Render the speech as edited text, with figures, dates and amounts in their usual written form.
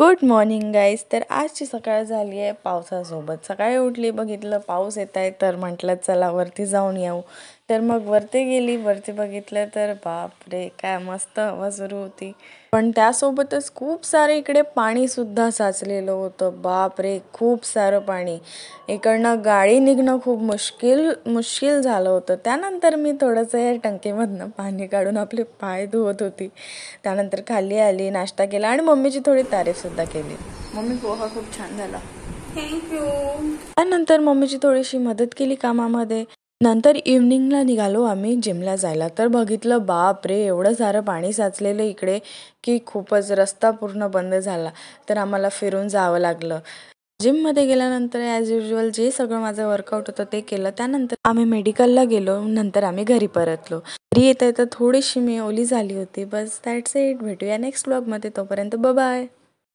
Good morning guys. तर आजची सकाळ झाली आहे पावसासोबत. सकाळी उठली, बघितलं पाऊस येत आहे, तर म्हटलं चला वरती जाऊन येऊ. तर मग वरती गेली, वरती बघितलं तर बापरे काय मस्त हवा सुरू होती. पण त्यासोबतच खूप सारे इकडे पाणीसुद्धा साचलेलं होतं. बापरे खूप सारं पाणी. इकडनं गाडी निघणं खूप मुश्किल झालं होतं. त्यानंतर मी थोडंसं या टंकीमधनं पाणी काढून आपले पाय धुवत होती. त्यानंतर खाली आली, नाश्ता केला आणि मम्मीची थोडी तारीफसुद्धा केली. मम्मी पोहा खूप छान झाला. थँक्यू. त्यानंतर मम्मीची थोडीशी मदत केली कामामध्ये. नंतर इव्हनिंगला निघालो आम्ही जिमला जायला. तर बघितलं बापरे एवढं सारं पाणी साचलेलं इकडे की खूपच रस्ता पूर्ण बंद झाला. तर आम्हाला फिरून जावं लागलं. जिममध्ये गेल्यानंतर ॲज युजल जे सगळं माझं वर्कआउट होतं ते केलं. त्यानंतर आम्ही मेडिकलला गेलो. नंतर आम्ही घरी परतलो. घरी येता येता थोडीशी मी ओली झाली होती. बस दॅट्स इट. भेटूया नेक्स्ट व्लॉगमध्ये. तोपर्यंत बाय.